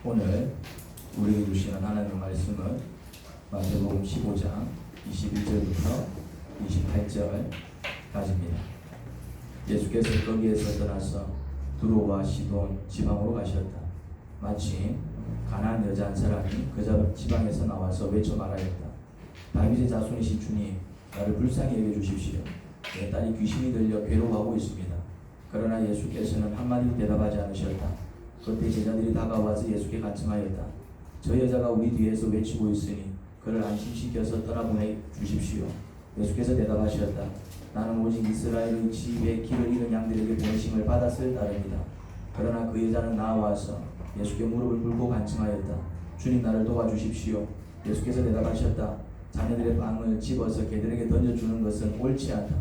오늘 우리에게 주시는 하나님의 말씀은 마태복음 15장 21절부터 28절까지입니다. 예수께서 거기에서 떠나서 두로와 시돈 지방으로 가셨다. 마치 가나안 여자 한 사람이 그 지방에서 나와서 외쳐 말하였다. 다윗의 자손이신 주님, 나를 불쌍히 여겨주십시오. 내 딸이 귀신이 들려 괴로워하고 있습니다. 그러나 예수께서는 한마디도 대답하지 않으셨다. 그때 제자들이 다가와서 예수께 간청하였다. 저 여자가 우리 뒤에서 외치고 있으니 그를 안심시켜서 떠나보내 주십시오. 예수께서 대답하셨다. 나는 오직 이스라엘의 집에 길을 잃은 양들에게 보내심을 받았을 따름이다. 그러나 그 여자는 나와서 예수께 무릎을 꿇고 간청하였다. 주님, 나를 도와주십시오. 예수께서 대답하셨다. 자녀들의 빵을 집어서 개들에게 던져주는 것은 옳지 않다.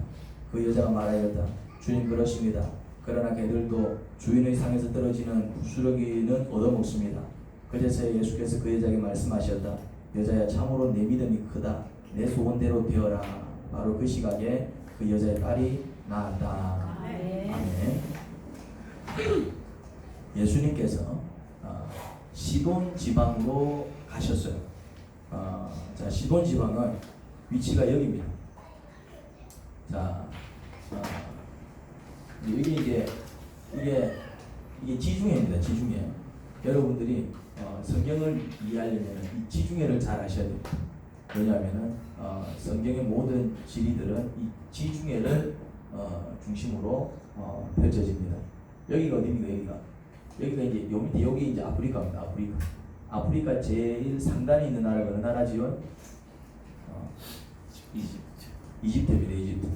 그 여자가 말하였다. 주님, 그렇습니다. 그러나 개들도 주인의 상에서 떨어지는 부스러기는 얻어먹습니다. 그제서야 예수께서 그 여자에게 말씀하셨다. 여자야, 참으로 내 믿음이 크다. 내 소원대로 되어라. 바로 그 시각에 그 여자의 딸이 나았다. 아멘. 예수님께서 시돈 지방으로 가셨어요. 자, 시돈 지방은 위치가 여기입니다. 자, 여기 이게 지중해입니다. 지중해. 여러분들이 성경을 이해하려면 이 지중해를 잘 아셔야 됩니다. 왜냐하면은 성경의 모든 진리들은 이 지중해를 중심으로 펼쳐집니다. 여기가 어디입니까? 여기가 이제 요 밑에 여기 이제 아프리카입니다. 아프리카 제일 상단에 있는 나라가 어느 나라지요? 이집트입니다.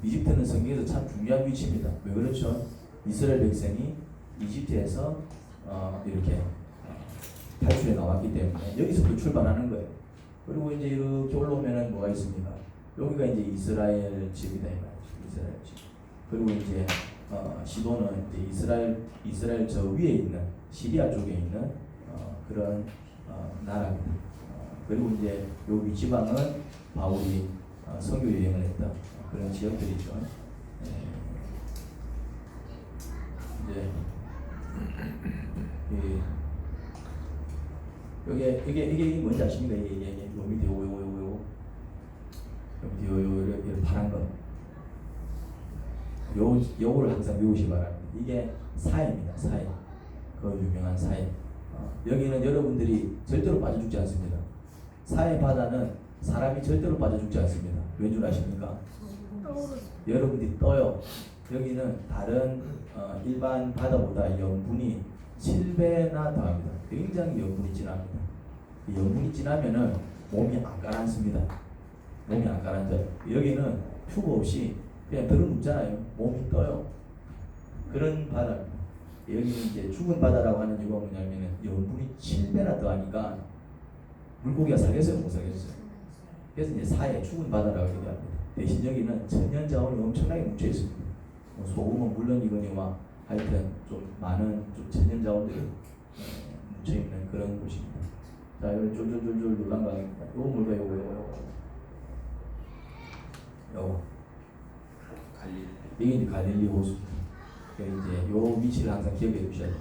이집트는 성경에서 참 중요한 위치입니다. 왜 그렇죠? 이스라엘 백성이 이집트에서 이렇게 탈출해 나왔기 때문에 여기서부터 출발하는 거예요. 그리고 이제 이렇게 올라오면은 뭐가 있습니까? 여기가 이제 이스라엘 집이다 이 말이죠. 이스라엘 집. 그리고 이제 시돈은 이제 이스라엘 저 위에 있는 시리아 쪽에 있는 그런 나라입니다. 그리고 이제 여기 지방은 바울이 선교 여행을 했던 그런 지역들이죠. 이제 이게 뭔지 아십니까? 이게 요 밑에 요거 여기 파란 거. 요거를 항상 외우시 바랍니다. 이게 사해입니다. 사해. 그 유명한 사해. 여기는 여러분들이 절대로 빠져 죽지 않습니다. 사해 바다는 사람이 절대로 빠져 죽지 않습니다. 왠 줄 아십니까? 여러분들이 떠요. 여기는 다른 일반 바다보다 염분이 7배나 더합니다. 굉장히 염분이 진합니다. 염분이 진하면은 몸이 안 가라앉습니다. 몸이 안 가라앉아요. 여기는 튜브 없이 그냥 들어눕잖아요. 몸이 떠요. 그런 바다입니다. 여기는 이제 죽은 바다라고 하는 이유가 뭐냐면은 염분이 7배나 더하니까 물고기가 살겠어요? 못 살겠어요? 그래서 이제 사해 죽은 바다라고 얘기합니다. 대신 여기는 천연 자원이 엄청나게 뭉쳐 있습니다. 뭐 소금은 물론이거니와 하여튼 좀 많은 좀 천연 자원들이 뭉쳐 있는 그런 곳입니다. 자, 여기 쫄쫄쫄쫄 놀란 강입니다. 요거 뭘까요? 요거 갈릴리. 이게 이제 갈릴리 호수입니다. 이제 요 위치를 항상 기억해 주셔야 돼요.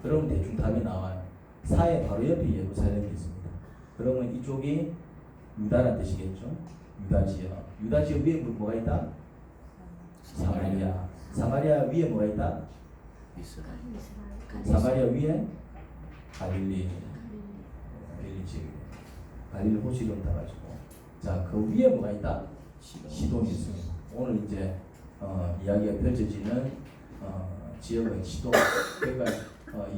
그러면 대충 답이 나와요. 사해 바로 옆에 예루살렘이 있습니다. 그러면 이쪽이 유다란 뜻이겠죠? 유다 지역. 유다 지역 위에 뭐가 있다? 사마리아. 사마리아 위에 뭐가 있다? 사마리아 위에 갈릴리 지역. 갈릴리 호수 이름 따가지고. 자, 그 위에 뭐가 있다? 시돈이 있습니다. 오늘 이제 이야기가 펼쳐지는 지역은 시돈. 그러니까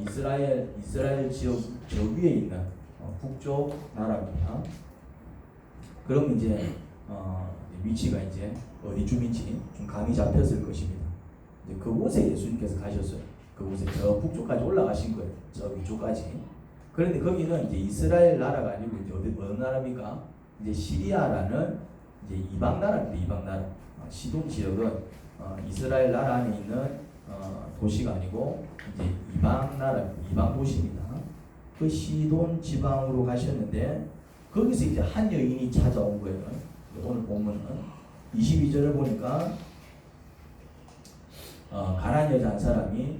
이스라엘 지역 저 위에 있는 북쪽 나라입니다. 그럼 이제 위치가 이제 어디쯤인지 좀 감이 잡혔을 것입니다. 이제 그곳에 예수님께서 가셨어요. 그곳에 저 북쪽까지 올라가신 거예요. 저 위쪽까지. 그런데 거기는 이제 이스라엘 나라가 아니고 이제 어느 나라입니까? 이제 시리아라는 이제 이방 나라입니다. 이방 나라. 시돈 지역은 이스라엘 나라 안에 있는 도시가 아니고 이제 이방 나라입니다. 이방 도시입니다. 그 시돈 지방으로 가셨는데 거기서 이제 한 여인이 찾아온 거예요. 오늘 보면은 22절을 보니까 가나안 여자 한 사람이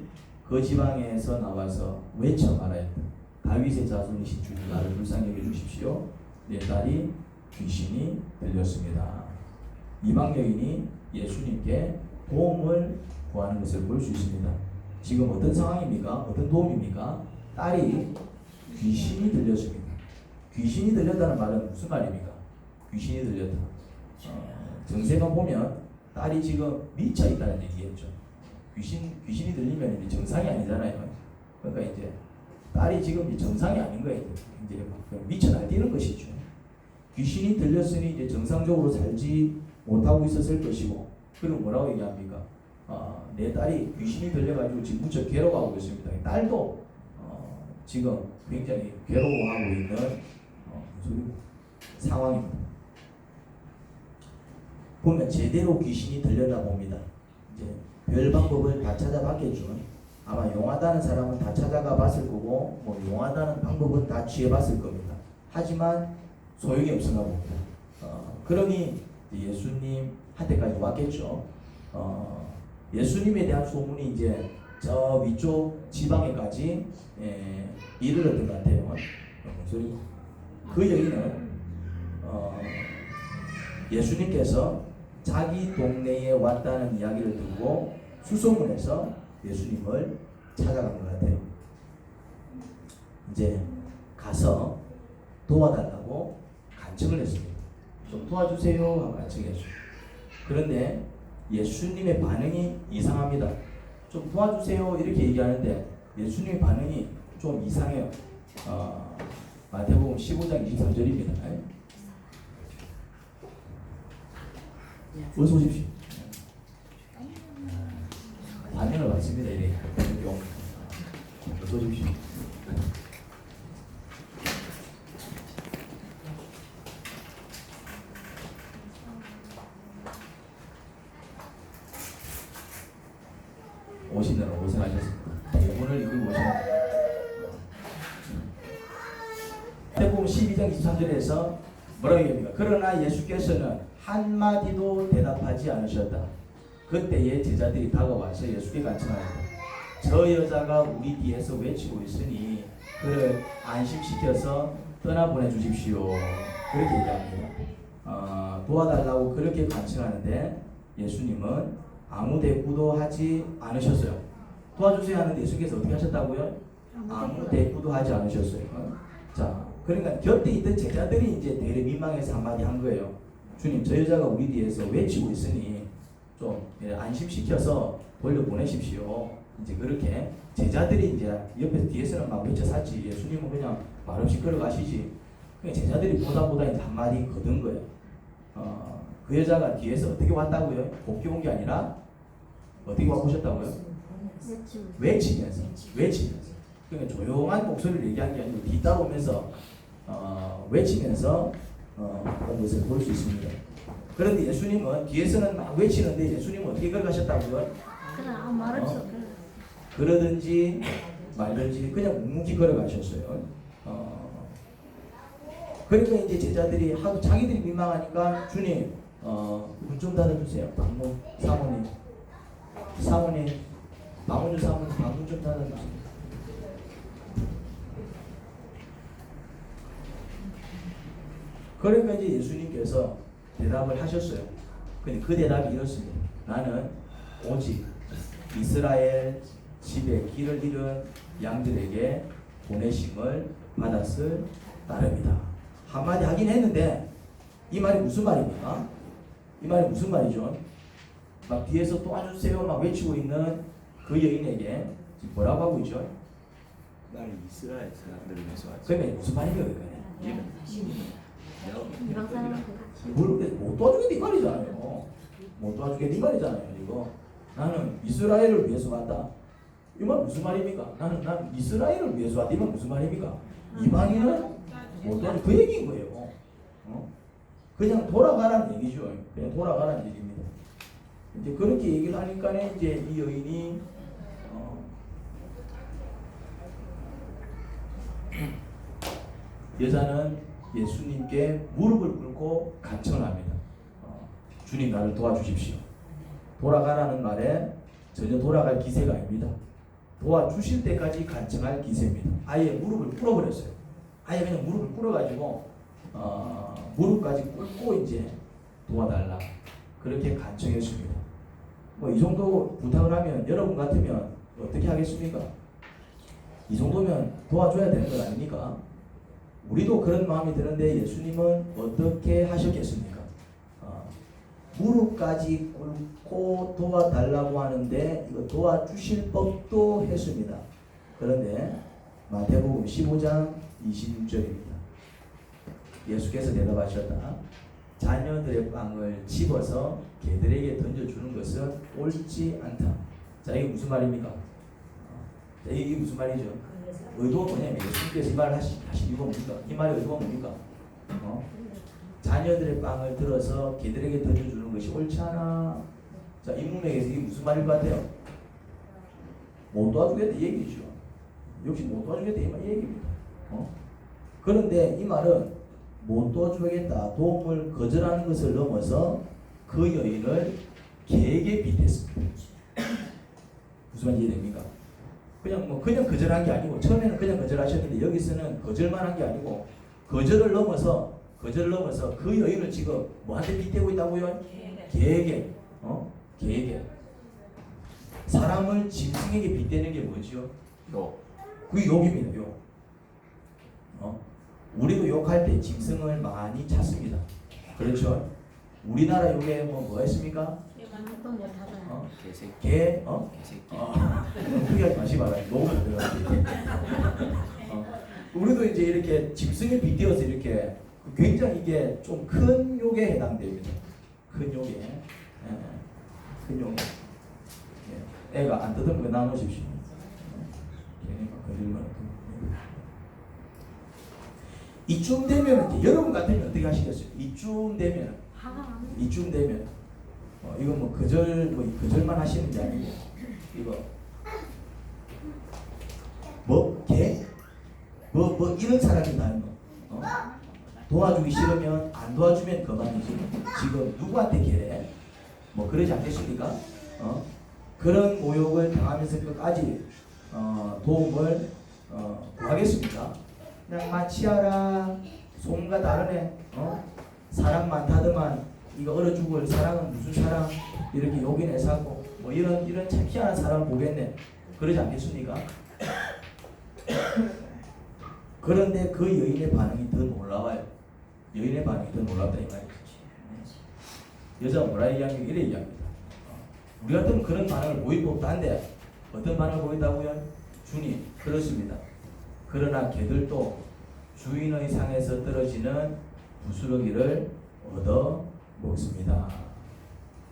그 그 지방에서 나와서 외쳐 말하였다. 다윗의 자손이신 주님 나를 불쌍히 여겨 주십시오. 내 딸이 귀신이 들렸습니다. 이방 여인이 예수님께 도움을 구하는 것을 볼 수 있습니다. 지금 어떤 상황입니까? 어떤 도움입니까? 딸이 귀신이 들렸습니다. 귀신이 들렸다는 말은 무슨 말입니까? 귀신이 들렸다. 정세가 보면 딸이 지금 미쳐 있다는 얘기겠죠. 귀신이 들리면 이제 정상이 아니잖아요. 그러니까 이제 딸이 지금 정상이 아닌 거예요. 이제 미쳐 날뛰는 것이죠. 귀신이 들렸으니 이제 정상적으로 살지 못하고 있었을 것이고, 그리고 뭐라고 얘기합니까? 내 딸이 귀신이 들려가지고 지금 무척 괴로워하고 있습니다. 딸도 지금 굉장히 괴로워하고 있는 상황입니다. 보면 제대로 귀신이 들렸나 봅니다. 이제 별 방법을 다 찾아봤겠죠. 아마 용하다는 사람은 다 찾아가 봤을 거고, 뭐 용하다는 방법은 다 취해봤을 겁니다. 하지만 소용이 없었나 봅니다. 그러니 예수님한테까지 왔겠죠. 예수님에 대한 소문이 이제 저 위쪽 지방에까지 이르렀던 것 같아요. 그 여인은 예수님께서 자기 동네에 왔다는 이야기를 듣고 수소문해서 예수님을 찾아간 것 같아요. 이제 가서 도와달라고 간청을 했습니다. 좀 도와주세요 하고 간청했죠. 그런데 예수님의 반응이 이상합니다. 좀 도와주세요 이렇게 얘기하는데 예수님의 반응이 좀 이상해요. 마태복음 15장 23절입니다. 어서 오십시오. 반응을 받습니다. 이래. 어서 오십시오. 오시느라 고생하셨습니다. 오늘 이걸 오시는 마태복음 12장 23절에서 뭐라고 얘기합니까? 그러나 예수께서는 한마디도 대답하지 않으셨다. 그때에 제자들이 다가와서 예수께 간청하였다. 저 여자가 우리 뒤에서 외치고 있으니 그를 안심시켜서 떠나보내 주십시오. 그렇게 얘기합니다. 도와달라고 그렇게 간청하는데 예수님은 아무 대꾸도 하지 않으셨어요. 도와주세요 하는데 예수께서 어떻게 하셨다고요? 아무 대꾸도 하지 않으셨어요. 자, 그러니까 곁에 있던 제자들이 이제 되레 민망해서 한마디 한 거예요. 주님, 저 여자가 우리 뒤에서 외치고 있으니 좀 안심시켜서 돌려보내십시오. 이제 그렇게 제자들이 이제 옆에서 뒤에서는 막 외쳐 샀지. 예수님은 그냥 말없이 걸어가시지. 그냥 제자들이 보다 이제 한마디 거둔 거예요. 그 여자가 뒤에서 어떻게 왔다고요? 곱게 온 게 아니라 어떻게 와보셨다고요? 외치면서. 그러니까 조용한 목소리를 얘기한 게 아니고 뒤따라오면서 외치면서 온 것을 볼 수 있습니다. 그런데 예수님은 뒤에서는 막 외치는데 예수님은 어떻게 걸어가셨다고요? 그냥 말없이 그러든지 말든지 그냥 묵묵히 걸어가셨어요. 그러니까 이제 제자들이 하도 자기들이 민망하니까 주님 문 좀 닫아주세요. 방문 사모님 방문 좀 닫아주세요. 그러니까 이제 예수님께서 대답을 하셨어요. 근데 그 대답이 이렇습니다. 나는 오직 이스라엘 집에 길을 잃은 양들에게 보내심을 받았을 따름이다. 한마디 하긴 했는데 이 말이 무슨 말입니까? 이 말이 무슨 말이죠? 막 뒤에서 도와주세요 막 외치고 있는 그 여인에게 지금 뭐라고 하고 있죠? 나는 이스라엘 사람들을 위해서 왔지. 그러면 무슨 말이에요? 이방 사람한테 같이 못 도와주겠다 이 말이잖아요. 못 도와주겠다 이 말이잖아요. 이거 나는 이스라엘을 위해서 왔다. 이 말 무슨 말입니까? 나는 이스라엘을 위해서 왔다. 이 말 무슨 말입니까? 이방인은 못 도와주 그 얘기인 거예요. 그냥 돌아가라는 얘기죠. 그냥 돌아가라는 얘기입니다. 이제 그렇게 얘기를 하니까 이제 이 여인이 여자는 예수님께 무릎을 꿇고 간청합니다. 주님 나를 도와주십시오. 돌아가라는 말에 전혀 돌아갈 기세가 아닙니다. 도와주실 때까지 간청할 기세입니다. 아예 무릎을 꿇어버렸어요. 아예 그냥 무릎을 꿇어가지고 무릎까지 꿇고 이제 도와달라 그렇게 간청했습니다. 뭐 이 정도 부탁을 하면 여러분 같으면 어떻게 하겠습니까? 이 정도면 도와줘야 되는 건 아닙니까? 우리도 그런 마음이 드는데 예수님은 어떻게 하셨겠습니까? 무릎까지 꿇고 도와달라고 하는데 이거 도와주실 법도 했습니다. 그런데 마태복음 15장 26절입니다. 예수께서 대답하셨다. 자녀들의 빵을 집어서 개들에게 던져주는 것은 옳지 않다. 자, 이게 무슨 말입니까? 자, 이게 무슨 말이죠? 의도가 뭐냐면 예수님께서 이 말을 하신 이유가 뭡니까? 이 말의 의도가 뭡니까? 자녀들의 빵을 들어서 개들에게 던져주는 것이 옳지 않아. 자, 이 문맥에서 이게 무슨 말일 것 같아요? 못 도와주겠다 이 얘기죠. 역시 못 도와주겠다 이 얘기입니다. 그런데 이 말은 못 도와주겠다 도움을 거절하는 것을 넘어서 그 여인을 개에게 빗댔습니다. 무슨 말인지 이해됩니까? 그냥 거절한 게 아니고 처음에는 그냥 거절하셨는데 여기서는 거절만 한 게 아니고 거절을 넘어서 그 여인을 지금 뭐한테 빗대고 있다고요? 개에게. 개에게. 사람을 짐승에게 빗대는 게 뭐죠? 그게 욕입니다. 욕. 우리도 욕할 때 짐승을 많이 찾습니다. 그렇죠? 우리나라 욕에 뭐 했습니까? 아무것도 못하잖아요. 개? 개새끼. 크게 하지 마시 말아요. 너무 힘들어요. 우리도 이제 이렇게 짐승에 빗대어서 이렇게 굉장히 이게 좀 큰 욕에 해당됩니다. 큰 욕에. 큰 욕에. 애가 안 뜯은 거 나누십시오. 괜히 막 걸리면. 이쯤 되면 이제 여러분 같으면 어떻게 하시겠어요? 이쯤 되면 이거 뭐 거절만 하시는 게 아니고 이거 뭐 이런 사람이 나요. 도와주기 싫으면 안 도와주면 그만이지. 지금 누구한테 개래? 뭐 그러지 않겠습니까? 그런 모욕을 당하면서 끝까지 도움을 구하겠습니까? 그냥 마치하라 손과 다르네. 사랑 많다더만 이거 얼어 죽을 사랑은 무슨 사랑 이렇게 욕이네 사고 뭐 이런 참 희한한 사람을 보겠네. 그러지 않겠습니까? 그런데 그 여인의 반응이 더 놀라워요. 여인의 반응이 더 놀랍다 이 말이죠. 여자가 뭐라 얘기하면 이래 얘기합니다. 우리 같으면 그런 반응을 보일 법도 한데 어떤 반응을 보인다고요? 주님 그렇습니다. 그러나 개들도 주인의 상에서 떨어지는 부스러기를 얻어 먹습니다.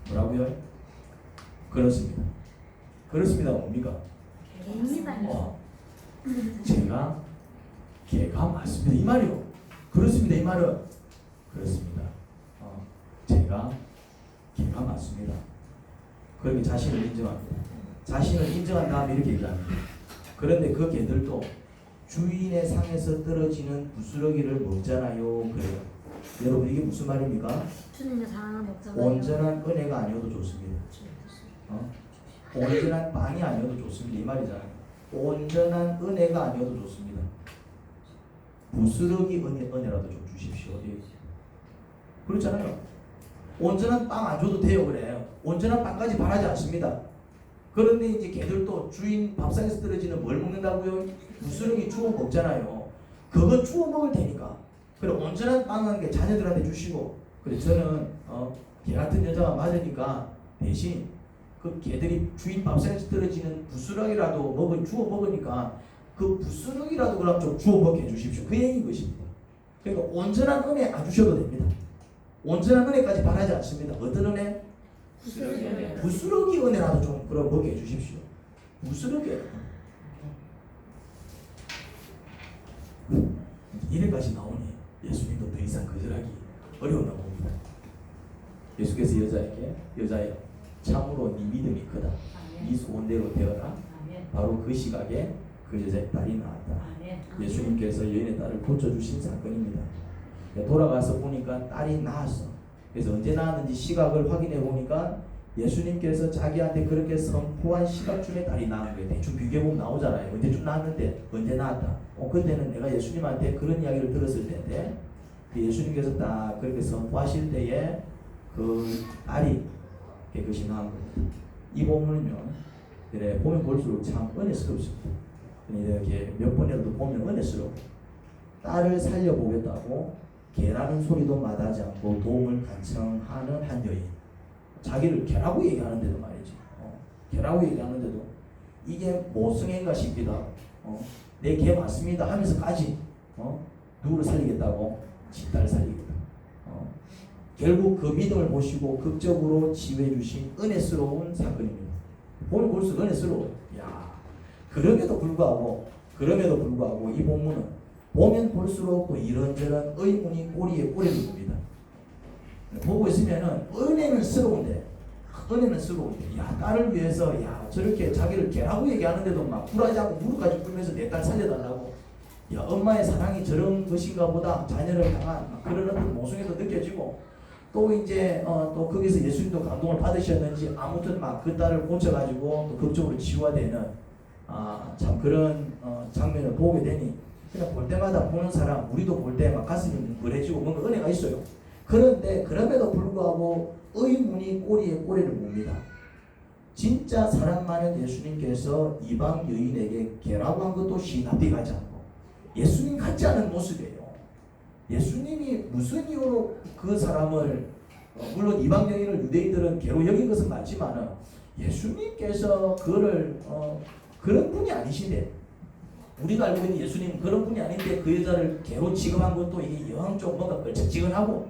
뭐라고요? 그렇습니다. 그렇습니다. 뭡니까? 개입니다. 제가 개가 맞습니다. 이 말이요. 그렇습니다. 이 말은 그렇습니다. 제가 개가 맞습니다. 그렇게 자신을 인정합니다. 자신을 인정한 다음에 이렇게 얘기합니다. 그런데 그 개들도 주인의 상에서 떨어지는 부스러기를 먹잖아요. 그래요. 여러분 이게 무슨 말입니까? 주님의 사랑을 먹잖아요. 온전한 은혜가 아니어도 좋습니다. 온전한 빵이 아니어도 좋습니다. 이 말이잖아요. 온전한 은혜가 아니어도 좋습니다. 부스러기 은혜라도 좀 주십시오. 그렇잖아요. 온전한 빵 안 줘도 돼요. 그래요. 온전한 빵까지 바라지 않습니다. 그런데 이제 개들도 주인 밥상에서 떨어지는 뭘 먹는다고요? 부스러기 주워 먹잖아요. 그거 주워 먹을 테니까. 그래 온전한 빵은 게 자녀들한테 주시고. 그래 저는 개 같은 여자가 맞으니까 대신 그 개들이 주인 밥상에서 떨어지는 부스러기라도 주워 먹으니까 그 부스러기라도 그럼 좀 주워 먹게 해주십시오. 그 얘기인 것입니다. 그러니까 온전한 은혜 안 주셔도 됩니다. 온전한 은혜까지 바라지 않습니다. 어떤 은혜? 부스러기 은혜라도 좀 그럼 먹게 해주십시오. 부스러기 이래까지 나오니 예수님도 더 이상 거절하기 어려웠나 봅니다. 예수께서 여자여 참으로 네 믿음이 크다. 네 소원대로 되어라. 바로 그 시각에 그 여자의 딸이 나왔다. 예수님께서 여인의 딸을 고쳐주신 사건입니다. 돌아가서 보니까 딸이 나았어. 그래서 언제 나왔는지 시각을 확인해 보니까 예수님께서 자기한테 그렇게 선포한 시각 중에 딸이 낳은 거예요. 대충 비교해보면 나오잖아요. 언제쯤 낳았는데 언제 낳았다. 그때는 내가 예수님한테 그런 이야기를 들었을 텐데 예수님께서 딱 그렇게 선포하실 때에 그 딸이 깨끗이 나온 겁니다. 이 본문은요, 그래 보면 볼수록 참 은혜스럽습니다. 이렇게 몇 번이라도 보면 은혜스러워. 딸을 살려보겠다고 개라는 소리도 마다하지 않고 도움을 간청하는 한 여인. 자기를 개라고 얘기하는데도 말이지. 개라고 얘기하는데도 이게 모성애인가 싶기도 하고, 내 개 맞습니다 하면서까지 누구를 살리겠다고? 지 딸을 살리겠다. 결국 그 믿음을 보시고 극적으로 지휘해 주신 은혜스러운 사건입니다. 보면 볼수록 은혜스러워요. 야, 그럼에도 불구하고 이 본문은 보면 볼수록 또 이런저런 의문이 꼬리에 꼬리를 묻니다. 보고 있으면은 은혜는 스러운데, 야, 딸을 위해서, 야, 저렇게 자기를 개라고 얘기하는데도 막 굴하지 않고 무릎까지 꿇면서 내 딸 살려달라고. 야, 엄마의 사랑이 저런 것인가 보다. 자녀를 향한 그런 어떤 모성애도 느껴지고, 또 이제 또 거기서 예수님도 감동을 받으셨는지 아무튼 막 그 딸을 고쳐가지고 또 극적으로 치유화되는 참 그런 장면을 보게 되니 그냥 볼 때마다 보는 사람, 우리도 볼 때 막 가슴이 뭉클해지고 뭔가 은혜가 있어요. 그런데 그럼에도 불구하고 의문이 꼬리에 꼬리를 묻니다. 진짜 사랑 많은 예수님께서 이방 여인에게 개라고 한 것도 납득이 가지 않고 예수님 같지 않은 모습이에요. 예수님이 무슨 이유로 그 사람을 물론 이방 여인을 유대인들은 개로 여긴 것은 맞지만은 예수님께서 그를 그런 분이 아니신데 우리가 알고 있는 예수님은 그런 분이 아닌데 그 여자를 개로 취급한 것도 이게 영 좀 뭔가 걸쩍지근하고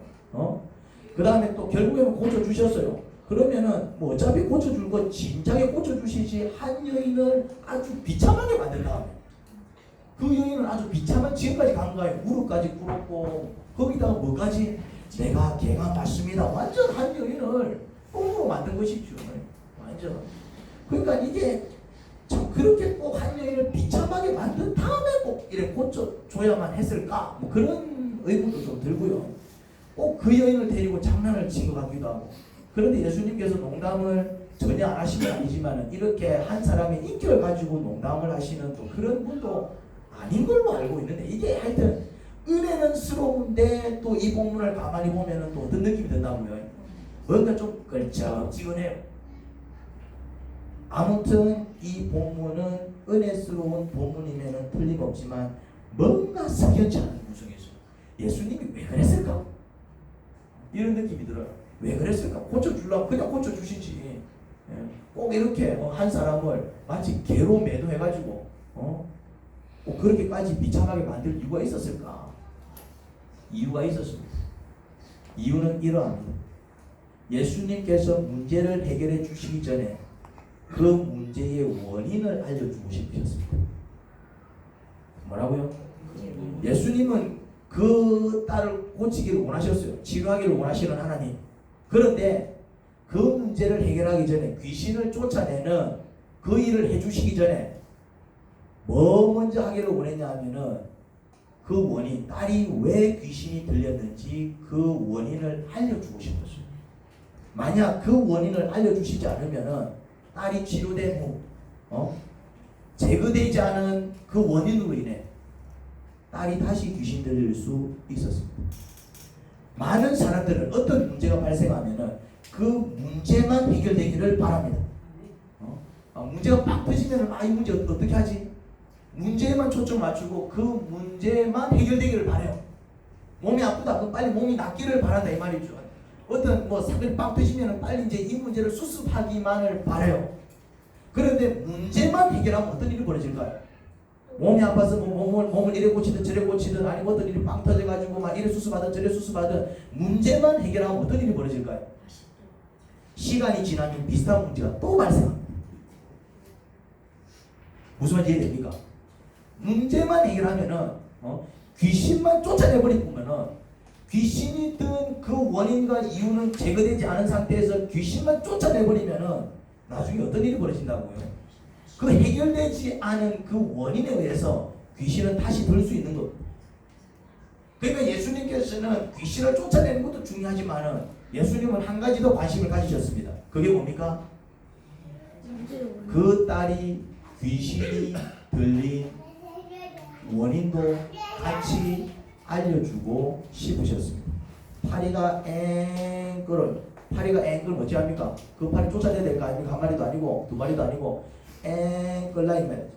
그 다음에 또 결국에는 고쳐주셨어요. 그러면은 뭐 어차피 고쳐줄 거 진작에 고쳐주시지 한 여인을 아주 비참하게 만든 다음에 그 여인은 아주 비참한 지금까지 간 거예요. 무릎까지 꿇었고 거기다가 뭐까지 내가 개가 맞습니다. 완전 한 여인을 똥으로 만든 것이죠. 완전. 그러니까 이게 참 그렇게 꼭 한 여인을 비참하게 만든 다음에 꼭 이렇게 고쳐줘야만 했을까? 뭐 그런 의문도 좀 들고요. 꼭 그 여인을 데리고 장난을 친 것 같기도 하고. 그런데 예수님께서 농담을 전혀 안 하시는 건 아니지만 이렇게 한 사람의 인격을 가지고 농담을 하시는 또 그런 분도 아닌 걸로 알고 있는데 이게 하여튼 은혜는 스러운데 또 이 본문을 가만히 보면은 또 어떤 느낌이 든다고요? 뭔가 좀 걸쩍지근해요. 아무튼 이 본문은 은혜스러운 본문이면은 틀림없지만 뭔가 석연치 않은 구성이 있어요. 예수님이 왜 그랬을까? 이런 느낌이 들어요. 왜 그랬을까? 고쳐주려고 그냥 고쳐주시지. 꼭 이렇게 한 사람을 마치 개로 매도해가지고 꼭 그렇게까지 비참하게 만들 이유가 있었을까? 이유가 있었습니다. 이유는 이러합니다. 예수님께서 문제를 해결해 주시기 전에 그 문제의 원인을 알려주고 싶으셨습니다. 뭐라고요? 예수님은 그 딸을 고치기를 원하셨어요. 치료하기를 원하시는 하나님. 그런데 그 문제를 해결하기 전에 귀신을 쫓아내는 그 일을 해주시기 전에 뭐 먼저 하기를 원했냐 하면은 그 원인, 딸이 왜 귀신이 들렸는지 그 원인을 알려주고 싶었어요. 만약 그 원인을 알려주시지 않으면은 딸이 치료된 후 제거되지 않은 그 원인으로 인해 딸이 다시 귀신 들릴 수 있었습니다. 많은 사람들은 어떤 문제가 발생하면은 그 문제만 해결되기를 바랍니다. 문제가 빡 터지면은 이 문제 어떻게 하지? 문제에만 초점 맞추고 그 문제만 해결되기를 바래요. 몸이 아프다 그럼 빨리 몸이 낫기를 바란다 이 말이죠. 어떤 사건이 빡 터지면은 빨리 이제 이 문제를 수습하기만을 바래요. 그런데 문제만 해결하면 어떤 일이 벌어질까요? 몸이 아파서 몸을 이래 고치든 저래 고치든 아니면 어떤 일이 빵 터져가지고 막 이래 수습하든 저래 수습하든 문제만 해결하면 어떤 일이 벌어질까요? 시간이 지나면 비슷한 문제가 또 발생합니다. 무슨 말인지 이해됩니까? 문제만 해결하면은 귀신만 쫓아내버리면은 귀신이 든 그 원인과 이유는 제거되지 않은 상태에서 귀신만 쫓아내버리면은 나중에 어떤 일이 벌어진다고요? 그 해결되지 않은 그 원인에 의해서 귀신은 다시 들 수 있는 것. 그러니까 예수님께서는 귀신을 쫓아내는 것도 중요하지만은 예수님은 한 가지 더 관심을 가지셨습니다. 그게 뭡니까? 그 딸이 귀신이 들린 원인도 같이 알려주고 싶으셨습니다. 파리가 앵 끌을 어찌 합니까? 그 파리 쫓아내야 될 거 아닙니까? 한 마리도 아니고 두 마리도 아니고 앵 끌라 이 말이죠.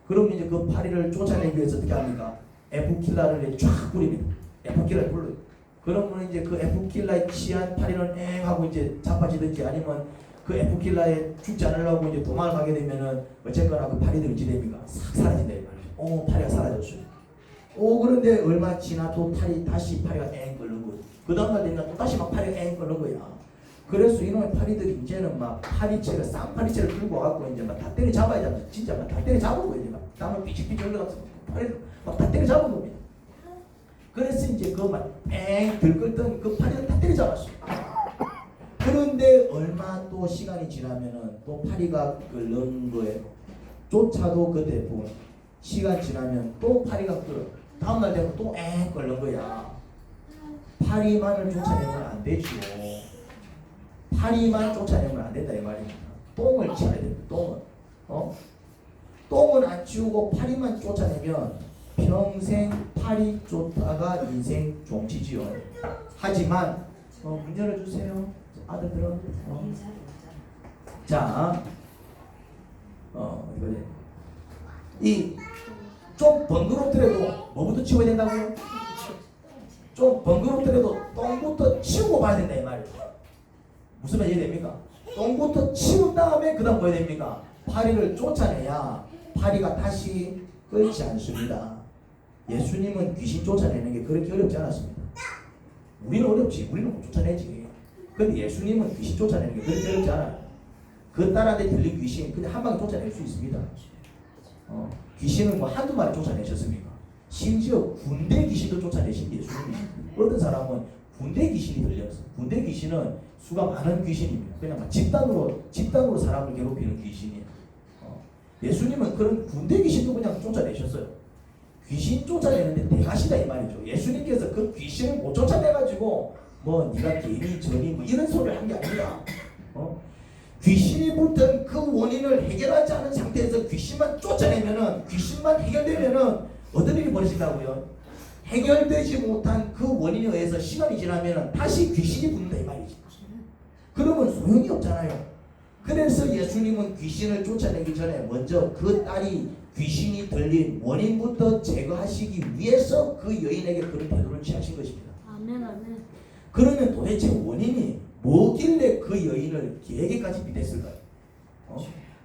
그럼 이제 그 파리를 쫓아내기 위해서 어떻게 합니까? 에프킬라를 쫙 뿌립니다. 에프킬라를 불러요. 그러면 이제 그 에프킬라에 취한 파리는 앵 하고 이제 자빠지든지 아니면 그 에프킬라에 죽지 않으려고 이제 도망을 가게 되면은 어쨌거나 그 파리들이 어찌 됩니까? 싹 사라진다 이 말이죠. 파리가 사라졌어요. 그런데 얼마 지나도 다시 파리가 앵 끓는 거예요. 그 다음날 되니까 또 다시 막 파리가 앵 끓는 거야. 그래서 이놈의 파리들이 이제는 막 파리채를 쌍파리채를 들고 와갖고 이제 막 다 때려 잡아야 돼. 진짜 막 다 때려 잡은 거예요. 막 땀을 삐직삐직 흘러가서 파리를 막 다 때려 잡은 겁니다. 그래서 이제 그 막 뺑 들끓던 그 파리를 다 때려 잡았어요. 그런데 얼마 또 시간이 지나면은 또 파리가 끓는 거예요. 쫓아도 그때 보면 시간 지나면 또 파리가 끓어. 다음날 되면 또 앵 끓는 거야. 파리만을 쫓아내면 안 되죠. 파리만 쫓아내면 안 된다 이 말입니다. 똥을 치워야 됩니다. 똥은 안 치우고 파리만 쫓아내면 평생 파리 쫓다가 인생 종치지요. 하지만 문 열어주세요. 아들들은 자, 이 좀 번거롭더라도 뭐부터 치워야 된다고요? 좀 번거롭더라도 똥부터 치우고 봐야 된다 이 말이에요. 무슨 말 이해됩니까? 똥부터 치운 다음에 그 다음 뭐 해야 됩니까? 파리를 쫓아내야 파리가 다시 끓지 않습니다. 예수님은 귀신 쫓아내는 게 그렇게 어렵지 않았습니다. 우리는 어렵지. 우리는 못 쫓아내지. 근데 예수님은 귀신 쫓아내는 게 그렇게 어렵지 않아요. 그 딸한테 들린 귀신 그냥 한 방에 쫓아낼 수 있습니다. 귀신은 뭐 한두 마리 쫓아내셨습니까? 심지어 군대 귀신도 쫓아내신 예수님이십니다. 어떤 사람은 군대 귀신이 들려서 군대 귀신은 수가 많은 귀신입니다. 그냥 막 집단으로 사람을 괴롭히는 귀신이에요. 예수님은 그런 군대 귀신도 그냥 쫓아내셨어요. 귀신 쫓아내는데 대가시다 이 말이죠. 예수님께서 그 귀신을 못 쫓아내가지고 뭐 네가 괜히 저니 뭐 이런 소리를 한 게 아니라 귀신이 붙은 그 원인을 해결하지 않은 상태에서 귀신만 쫓아내면은 귀신만 해결되면은 어떤 일이 벌어진다고요? 해결되지 못한 그 원인에 의해서 시간이 지나면은 다시 귀신이 붙는다 이 말이지. 그러면 소용이 없잖아요. 그래서 예수님은 귀신을 쫓아내기 전에 먼저 그 딸이 귀신이 들린 원인부터 제거하시기 위해서 그 여인에게 그런 태도를 취하신 것입니다. 아멘 아멘. 그러면 도대체 원인이 뭐길래 그 여인을 개에게까지 빗댔을까요?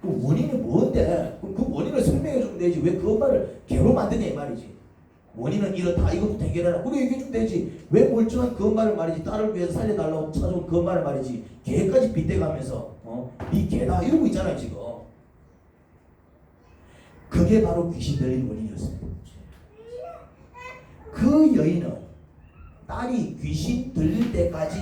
그 원인이 뭔데? 그 원인을 설명해 주면 되지. 왜 그 엄마를 개로 만드냐 이 말이지. 원인은 이렇다. 이것부터 해결해라. 그래 얘기해 주면 되지. 왜 멀쩡한 그 엄마를 말이지. 딸을 위해서 살려달라고 찾아온 그 엄마를 말이지. 개까지 빗대가면서 이 개다 이러고 있잖아요 지금. 그게 바로 귀신 들린 원인이었습니다. 그 여인은 딸이 귀신 들릴 때까지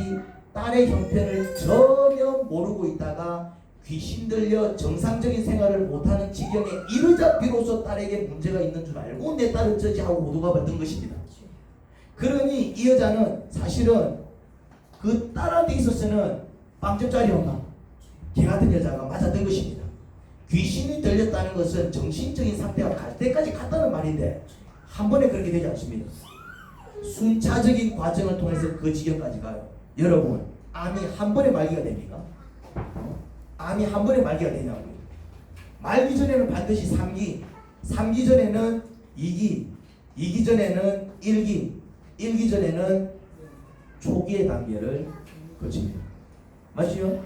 딸의 형편을 전혀 모르고 있다가 귀신 들려 정상적인 생활을 못하는 지경에 이르자 비로소 딸에게 문제가 있는 줄 알고 내 딸을 저지하고 호두갑을 든 것입니다. 그러니 이 여자는 사실은 그 딸한테 있어서는 빵점짜리 엄마 개 같은 여자가 맞아든 것입니다. 귀신이 들렸다는 것은 정신적인 상태가 갈 때까지 갔다는 말인데 한 번에 그렇게 되지 않습니다. 순차적인 과정을 통해서 그 지경까지 가요. 여러분, 암이 한 번에 말기가 됩니까? 암이 한 번에 말기가 되냐고요. 말기 전에는 반드시 3기, 3기 전에는 2기, 2기 전에는 1기, 1기 전에는 초기의 단계를 거칩니다. 맞죠?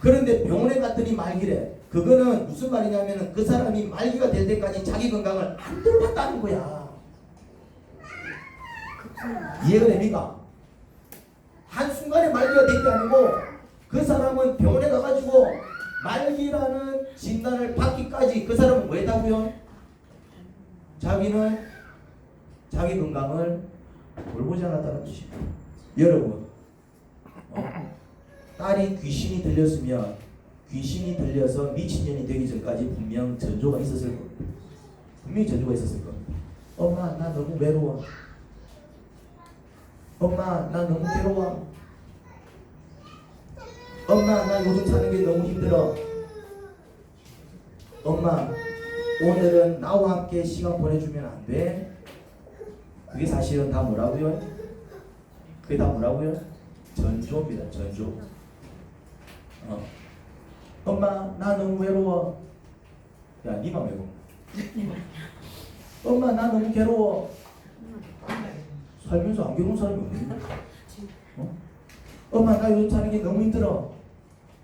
그런데 병원에 갔더니 말기래. 그거는 무슨 말이냐면은 그 사람이 말기가 될 때까지 자기 건강을 안 돌봤다는 거야. 이해가 됩니까? 한순간에 말기가 된 게 아니고 그 사람은 병원에 가가지고 말기라는 진단을 받기까지 그 사람은 뭐 했다고요? 자기는 자기 건강을 돌보지 않았다는 뜻입니다. 여러분, 딸이 귀신이 들렸으면 귀신이 들려서 미친년이 되기 전까지 분명 전조가 있었을 겁니다. 분명히 전조가 있었을 겁니다. 엄마 나 너무 외로워. 엄마 나 너무 괴로워. 엄마 나 요즘 사는 게 너무 힘들어. 엄마 오늘은 나와 함께 시간 보내주면 안 돼? 그게 사실은 다 뭐라고요? 그게 다 뭐라고요? 전조입니다. 전조. 엄마 나 너무 외로워. 야 니만 외로워. 엄마 나 너무 괴로워. 살면서 안 괴로운 사람이 없는데? 엄마 나 요즘 사는 게 너무 힘들어.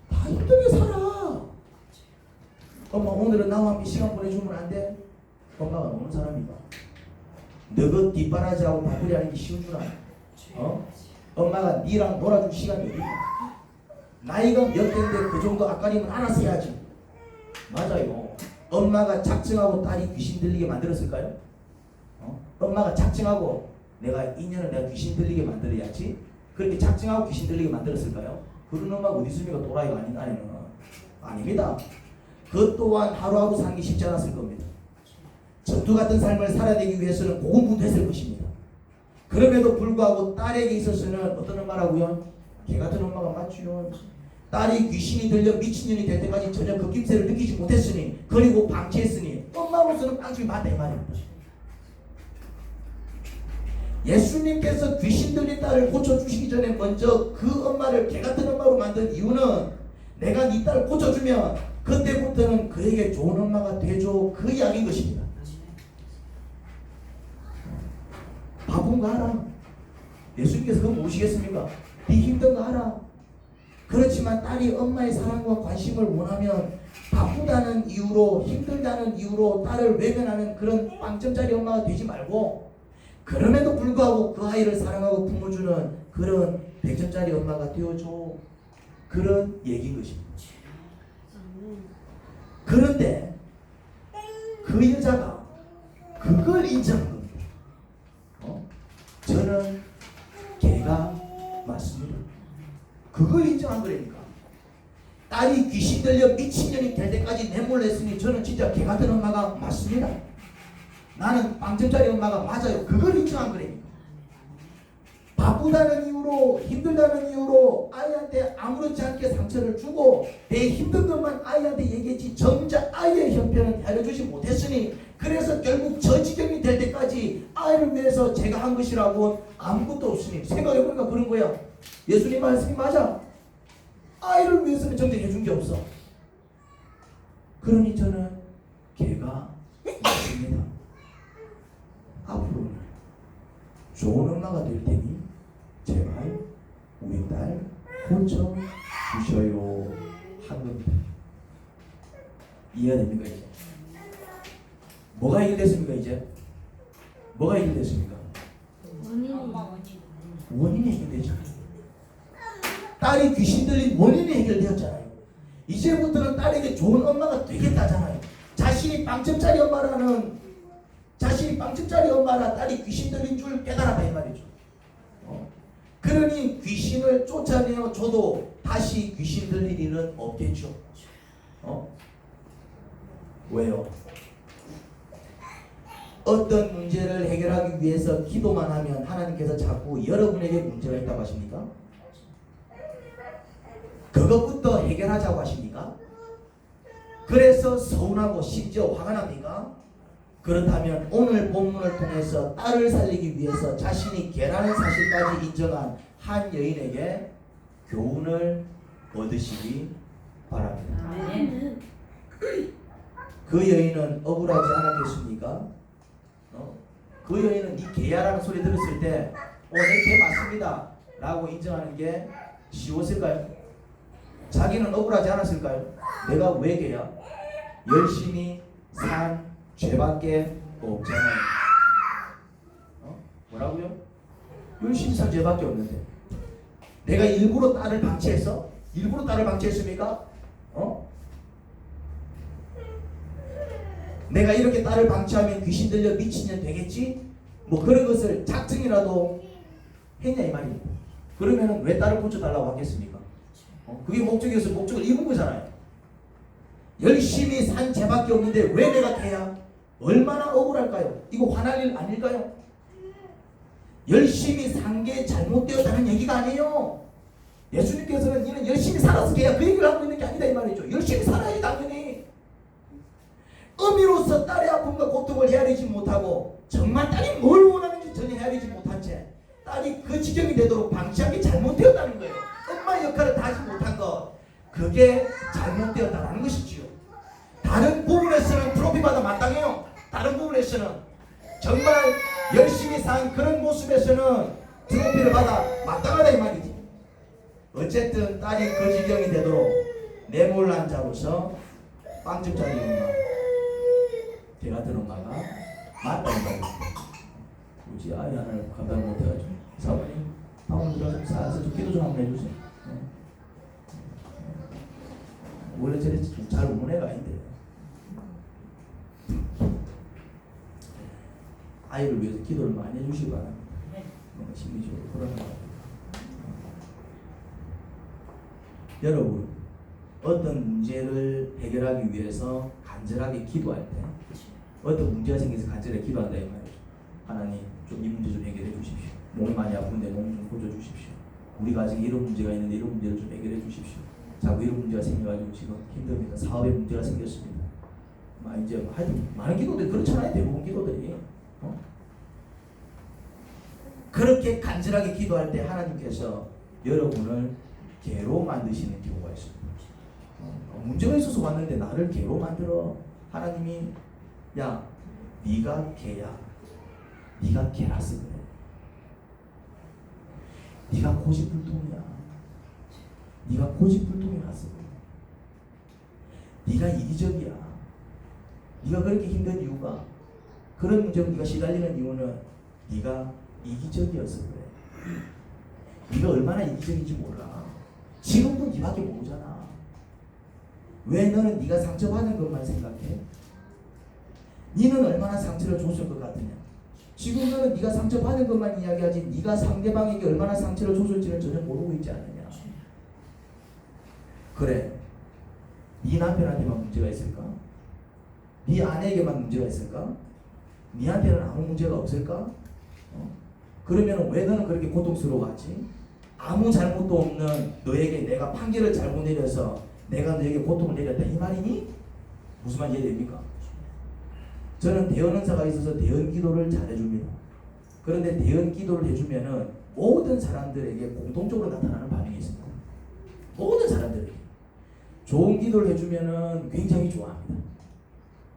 다 힘들게 살아. 엄마 오늘은 나와 함께 시간 보내주면 안 돼? 엄마가 노는 사람이다. 너그 뒷바라지하고 바꾸리 하는 게 쉬운 줄 알아? 엄마가 니랑 놀아줄 시간이 어디 있냐? 나이가 몇 대인데 그 정도 앞가림은 알아서 해야지. 맞아요. 엄마가 작정하고 딸이 귀신 들리게 만들었을까요? 엄마가 작정하고 내가 인연을 내가 귀신 들리게 만들어야지. 그렇게 작정하고 귀신 들리게 만들었을까요? 그런 엄마가 어디 있습니까? 도라이가 아닌 아니는 아닙니다. 그 또한 하루하루 사는 게 쉽지 않았을 겁니다. 전투 같은 삶을 살아내기 위해서는 고군분투했을 것입니다. 그럼에도 불구하고 딸에게 있어서는 어떤 엄마라고요? 개 같은 엄마가 맞지요. 딸이 귀신이 들려 미친년이 될 때까지 전혀 그 낌새를 느끼지 못했으니 그리고 방치했으니 엄마로서는 빵집이 맞다 이 말입니다. 예수님께서 귀신 들린 딸을 고쳐주시기 전에 먼저 그 엄마를 개 같은 엄마로 만든 이유는 내가 네 딸을 고쳐주면 그때부터는 그에게 좋은 엄마가 되죠. 그 이야기인 것입니다. 바쁜 거 알아. 예수님께서 그거 모시겠습니까? 네 힘든 거 알아. 그렇지만 딸이 엄마의 사랑과 관심을 원하면 바쁘다는 이유로 힘들다는 이유로 딸을 외면하는 그런 빵점짜리 엄마가 되지 말고 그럼에도 불구하고 그 아이를 사랑하고 품어주는 그런 100점짜리 엄마가 되어줘. 그런 얘기인 것입니다. 그런데 그 여자가 그걸 인정한 겁니다. 저는 걔가 맞습니다. 그걸 인정한 거라니까. 딸이 귀신 들려 미친년이 될 때까지 내몰랐으니 저는 진짜 걔 같은 엄마가 맞습니다. 나는 빵점짜리 엄마가 맞아요. 그걸 인정한 거라니까. 바쁘다는 이유로 힘들다는 이유로 아이한테 아무렇지 않게 상처를 주고 내 힘든 것만 아이한테 얘기했지 정작 아이의 형편은 해려주지 못했으니 그래서 결국 저 지경이 될 때까지 아이를 위해서 제가 한 것이라고 아무것도 없으니 생각해보니까 그런 거야. 예수님 말씀이 맞아. 아이를 위해서는 정작 해준 게 없어. 그러니 저는 걔가 맞습니다. 앞으로는 좋은 엄마가 될 테니 제발 우리 딸 고쳐 주셔요 한 겁니다. 이해가 됩니까 이제? 뭐가 해결됐습니까 이제? 뭐가 해결됐습니까? 원인이 해결되죠. 딸이 귀신 들린 원인이 해결되었잖아요. 이제부터는 딸에게 좋은 엄마가 되겠다잖아요. 자신이 빵점짜리 엄마라 딸이 귀신 들린 줄 깨달았다 이 말이죠. 그러니 귀신을 쫓아내어 줘도 다시 귀신 들릴 일은 없겠죠. 왜요? 어떤 문제를 해결하기 위해서 기도만 하면 하나님께서 자꾸 여러분에게 문제가 있다고 하십니까? 그것부터 해결하자고 하십니까? 그래서 서운하고 심지어 화가 납니까? 그렇다면 오늘 본문을 통해서 딸을 살리기 위해서 자신이 개라는 사실까지 인정한 한 여인에게 교훈을 얻으시기 바랍니다. 그 여인은 억울하지 않았겠습니까? 그 여인은 이 개야라는 소리 들었을 때 내 개 맞습니다 라고 인정하는 게 쉬웠을까요? 자기는 억울하지 않았을까요? 내가 왜 개야? 열심히 산 죄밖에 없잖아요. 뭐라고요? 열심히 산 죄밖에 없는데 내가 일부러 딸을 방치했어? 일부러 딸을 방치했습니까? 내가 이렇게 딸을 방치하면 귀신 들려 미친년 되겠지? 뭐 그런 것을 작정이라도 했냐 이 말입니다. 그러면 왜 딸을 고쳐달라고 하겠습니까? 그게 목적이어서 목적을 이룬 거잖아요. 열심히 산 죄밖에 없는데 왜 내가 개야? 얼마나 억울할까요? 이거 화날 일 아닐까요? 열심히 산 게 잘못되었다는 얘기가 아니에요. 예수님께서는 니는 열심히 살아서 걔야 그 얘기를 하고 있는 게 아니다 이 말이죠. 열심히 살아야지 당연히. 어미로서 딸의 아픔과 고통을 헤아리지 못하고 정말 딸이 뭘 원하는지 전혀 헤아리지 못한 채 딸이 그 지경이 되도록 방치한 게 잘못되었다는 거예요. 엄마 역할을 다하지 못한 것, 그게 잘못되었다는 것이지요. 다른 부분에서는 트로피받아 마땅해요. 다른 부분에서는 정말 열심히 산 그런 모습에서는 트로피를 받아 마땅하다 이 말이지. 어쨌든 딸이 그 지경이 되도록 내몰란 자로서 빵집자리 엄마, 개 같은 엄마가 맞다 이 말이지. 우리 아이 하나를 감당 못해가지고 사모님 방금 들어서 사서 기도 좀 한번 해주세요. 원래 저래 잘 우는 애가 아닌데 아이를 위해서 기도를 많이 해주시기 바랍니다. 심리적으로 그러는 것 같아요. 여러분, 어떤 문제를 해결하기 위해서 간절하게 기도할 때 어떤 문제가 생겨서 간절하게 기도한다 이 말이죠. 하나님 좀 이 문제 좀 해결해 주십시오. 몸이 많이 아픈데 몸 좀 고쳐 주십시오. 우리 가정에 이런 문제가 있는데 이런 문제를 좀 해결해 주십시오. 자꾸 이런 문제가 생겨가지고 지금 힘듭니다. 사업에 문제가 생겼습니다. 이제 하여튼 많은 기도들이 그렇잖아요. 대부분 기도들이. 그렇게 간절하게 기도할 때 하나님께서 여러분을 개로 만드시는 경우가 있습니다. 문제가 있어서 왔는데 나를 개로 만들어. 하나님이 야 네가 개야. 네가 개라서 그래. 네가 고집불통이야. 네가 고집불통이라서 그래. 네가 이기적이야. 네가 그렇게 힘든 이유가, 그런 문제로 네가 시달리는 이유는 네가 이기적이어서 그래. 네가 얼마나 이기적인지 몰라. 지금도 네밖에 모르잖아. 왜 너는 네가 상처받는 것만 생각해? 네는 얼마나 상처를 줬을 것 같으냐? 지금 너는 네가 상처받는 것만 이야기하지 네가 상대방에게 얼마나 상처를 줬을지는 전혀 모르고 있지 않느냐? 그래. 네 남편한테만 문제가 있을까? 네 아내에게만 문제가 있을까? 네한테는 아무 문제가 없을까? 그러면 왜 너는 그렇게 고통스러워하지? 아무 잘못도 없는 너에게 내가 판결을 잘못 내려서 내가 너에게 고통을 내렸다 이 말이니? 무슨 말인지 이해됩니까? 저는 대언 은사가 있어서 대언 기도를 잘해줍니다. 그런데 대언 기도를 해주면은 모든 사람들에게 공통적으로 나타나는 반응이 있습니다. 모든 사람들에게 좋은 기도를 해주면은 굉장히 좋아합니다.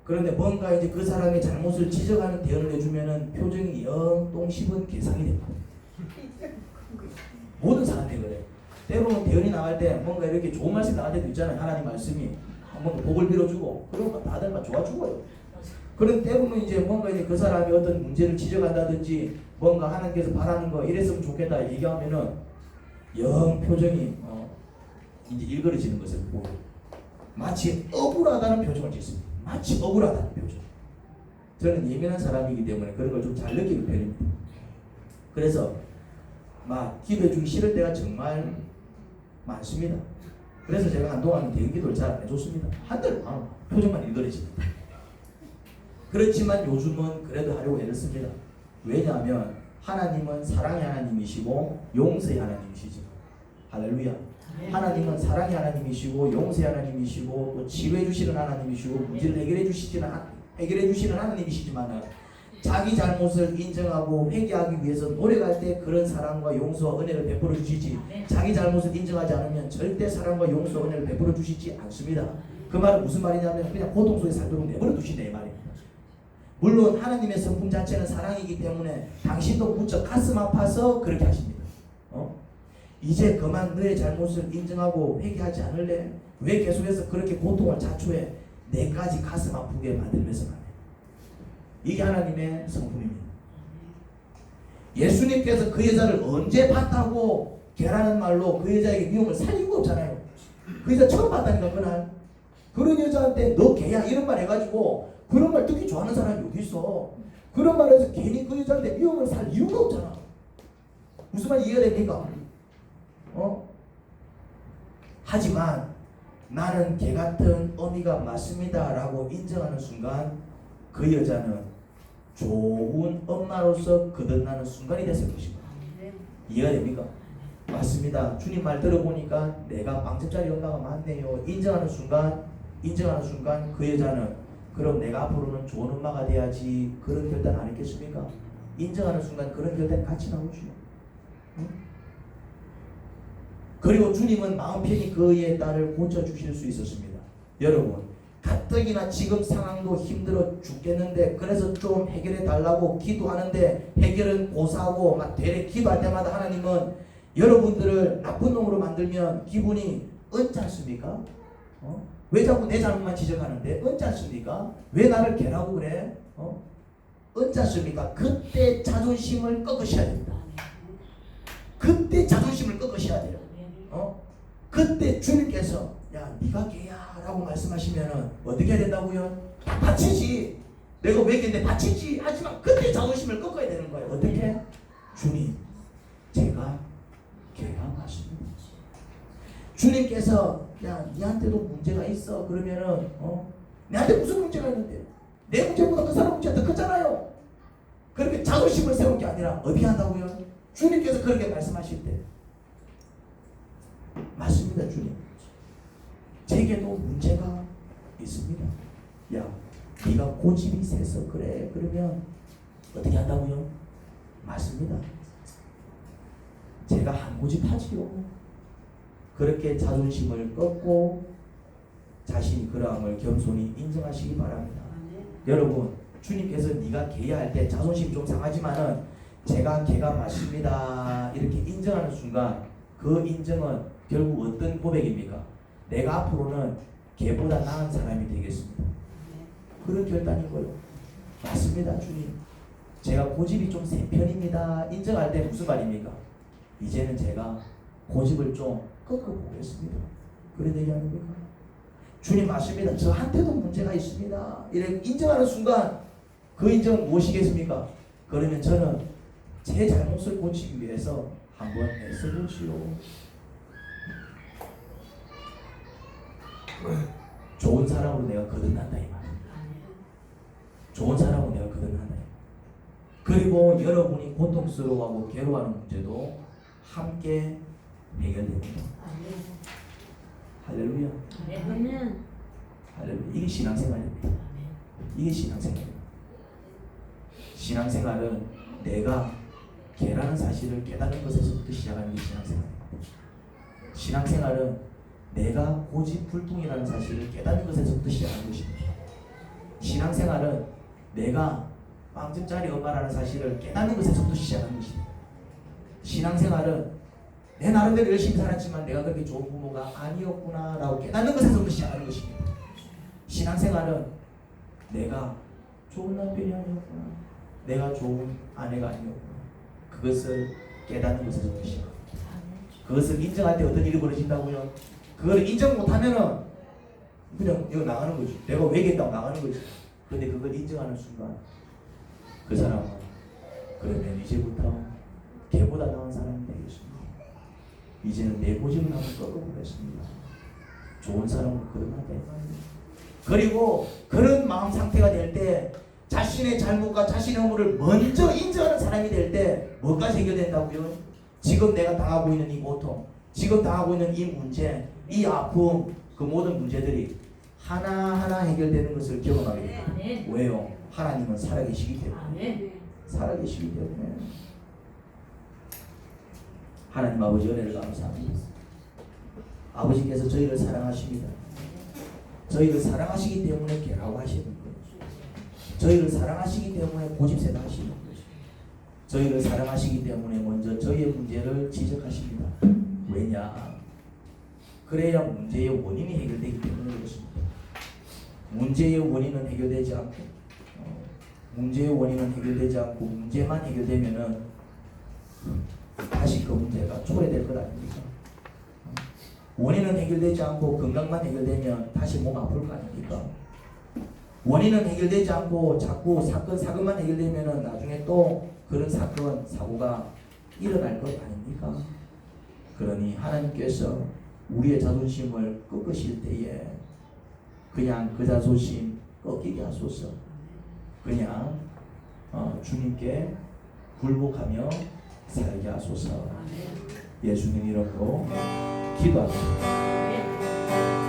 그런데 뭔가 이제 그 사람의 잘못을 지적하는 대언을 해주면은 표정이 0, 10은 계산이 됩니다. 모든 사람들이 그래. 때로는 대언이 나갈 때 뭔가 이렇게 좋은 말씀이 나갈 때도 있잖아요. 하나님 말씀이 한번 복을 빌어주고 그러면 다들 막 좋아 죽어요. 그런 때로는 이제 뭔가 이제 그 사람이 어떤 문제를 지적한다든지 뭔가 하나님께서 바라는 거 이랬으면 좋겠다 얘기하면은 영 표정이 이제 일그러지는 것을 보고 마치 억울하다는 표정을 짓습니다. 마치 억울하다는 표정. 저는 예민한 사람이기 때문에 그런 걸 좀 잘 느끼는 편입니다. 그래서 막 기도해주기 싫을 때가 정말 많습니다. 그래서 제가 한동안 대응 기도를 잘 안 해줬습니다. 한 달 반 표정만 일그러집니다. 그렇지만 요즘은 그래도 하려고 애를 씁니다. 왜냐하면 하나님은 사랑의 하나님이시고 용서의 하나님이시죠. 할렐루야. 하나님은 사랑의 하나님이시고 용서의 하나님이시고 또 치유해 주시는 하나님이시고 문제를 해결해 주시는 하나님이시지만 자기 잘못을 인정하고 회개하기 위해서 노력할 때 그런 사랑과 용서와 은혜를 베풀어 주시지 자기 잘못을 인정하지 않으면 절대 사랑과 용서와 은혜를 베풀어 주시지 않습니다. 그 말은 무슨 말이냐면 그냥 고통 속에 살도록 내버려 두신다 이 말입니다. 물론 하나님의 성품 자체는 사랑이기 때문에 당신도 무척 가슴 아파서 그렇게 하십니다. 이제 그만 너의 잘못을 인정하고 회개하지 않을래? 왜 계속해서 그렇게 고통을 자초해 내까지 가슴 아프게 만들면서 가네? 이게 하나님의 성품입니다. 예수님께서 그 여자를 언제 봤다고 개라는 말로 그 여자에게 미움을 살 이유가 없잖아요. 그 여자 처음 봤다니까 그날. 그런 여자한테 너 개야 이런 말 해가지고 그런 말 듣기 좋아하는 사람이 어디 있어? 그런 말해서 괜히 그 여자한테 미움을 살 이유가 없잖아. 무슨 말 이해가 됩니까? 하지만 나는 개 같은 어미가 맞습니다 라고 인정하는 순간 그 여자는 좋은 엄마로서 거듭나는 순간이 됐을 것입니다. 이해가 됩니까? 맞습니다. 주님 말 들어보니까 내가 빵집짜리 엄마가 맞네요. 인정하는 순간 그 여자는 그럼 내가 앞으로는 좋은 엄마가 돼야지 그런 결단 안 했겠습니까? 인정하는 순간 그런 결단 같이 나오죠. 응? 그리고 주님은 마음 편히 그의 딸을 고쳐주실 수 있었습니다. 여러분 가뜩이나 지금 상황도 힘들어 죽겠는데 그래서 좀 해결해 달라고 기도하는데 해결은 고사하고 막 되레 기도할 때마다 하나님은 여러분들을 나쁜 놈으로 만들면 기분이 언짢지 않습니까? 왜 자꾸 내 잘못만 지적하는데 언짢지 않습니까? 왜 나를 개라고 그래? 언짢지 않습니까? 그때 자존심을 꺾으셔야 됩니다. 그때 자존심을 꺾으셔야 돼요. 그때 주님께서 야 네가 개야 라고 말씀하시면은 어떻게 해야 된다고요? 다치지. 내가 왜 개인데 다치지. 하지만 그때 자존심을 꺾어야 되는 거예요. 어떻게? 주님 제가 개가 맞습니다. 주님께서 야 니한테도 문제가 있어 그러면은 내한테 무슨 문제가 있는데 내 문제보다 그 사람 문제가 더 크잖아요. 그렇게 자존심을 세운 게 아니라 어떻게 한다고요? 주님께서 그렇게 말씀하실 때 맞습니다. 주님 제게도 문제가 있습니다. 야 네가 고집이 세서 그래. 그러면 어떻게 한다고요? 맞습니다. 제가 한 고집하지요. 그렇게 자존심을 꺾고 자신이 그러함을 겸손히 인정하시기 바랍니다. 여러분 주님께서 네가 개야 할 때 자존심 좀 상하지만은 제가 개가 맞습니다 이렇게 인정하는 순간 그 인정은 결국 어떤 고백입니까? 내가 앞으로는 개보다 나은 사람이 되겠습니다. 그런 결단인 거예요. 맞습니다. 주님 제가 고집이 좀 센 편입니다. 인정할 때 무슨 말입니까? 이제는 제가 고집을 좀 꺾어보겠습니다. 그래 얘기하는 겁니까? 주님 맞습니다. 저한테도 문제가 있습니다. 이렇게 인정하는 순간 그 인정은 무엇이겠습니까? 그러면 저는 제 잘못을 고치기 위해서 한번 애써보시오. 좋은 사람으로 내가 거듭난다 이 말이에요. 좋은 사람으로 내가 거듭난다. 그리고 여러분이 고통스러워하고 괴로워하는 문제도 함께 해결됩니다. 할렐루야. 아멘. 할렐루야. 이게 신앙생활입니다. 이게 신앙생활입니다. 신앙생활은 내가 개라는 사실을 깨닫는 것에서부터 시작하는 게 신앙생활입니다. 신앙생활은 내가 고집불통이라는 사실을 깨닫는 것에서부터 시작하는 것입니다. 신앙생활은 내가 빵집짜리 엄마라는 사실을 깨닫는 것에서부터 시작하는 것입니다. 신앙생활은 내 나름대로 열심히 살았지만 내가 그렇게 좋은 부모가 아니었구나 라고 깨닫는 것에서부터 시작하는 것입니다. 신앙생활은 내가 좋은 남편이 아니었구나, 내가 좋은 아내가 아니었구나, 그것을 깨닫는 것에서부터 시작합니다. 그것을 인정할 때 어떤 일이 벌어진다고요? 그걸 인정 못하면은 그냥 이거 나가는 거지. 내가 왜 이랬다고 나가는 거지. 근데 그걸 인정하는 순간 그 사람은 그러면 이제부터 걔보다 나은 사람이 되겠습니다. 이제는 내 고집을 한번 꺾어보겠습니다. 좋은 사람으로 거듭난다. 그리고 그런 마음 상태가 될 때 자신의 잘못과 자신의 허물을 먼저 인정하는 사람이 될 때 뭐까지 해결된다고요? 지금 내가 당하고 있는 이 고통, 지금 당하고 있는 이 문제, 이 아픔, 그 모든 문제들이 하나하나 해결되는 것을 경험하게 됩니다. 왜요? 하나님은 살아계시기 때문에. 살아계시기 때문에. 하나님 아버지 은혜를 감사합니다. 아버지께서 저희를 사랑하십니다. 저희를 사랑하시기 때문에 개라고 하시는 거예요. 저희를 사랑하시기 때문에 고집세다 하시는 거예요. 저희를 사랑하시기 때문에 먼저 저희의 문제를 지적하십니다. 왜냐? 그래야 문제의 원인이 해결되기 때문에 그렇습니다. 문제의 원인은 해결되지 않고 문제만 해결되면은 다시 그 문제가 초래될 것 아닙니까? 원인은 해결되지 않고 건강만 해결되면 다시 몸 아플 거 아닙니까? 원인은 해결되지 않고 자꾸 사건만 해결되면은 나중에 또 그런 사고가 일어날 것 아닙니까? 그러니 하나님께서 우리의 자존심을 꺾으실 때에 그냥 그 자존심 꺾이게 하소서. 그냥 주님께 굴복하며 살게 하소서. 예수님 이름으로 기도합니다.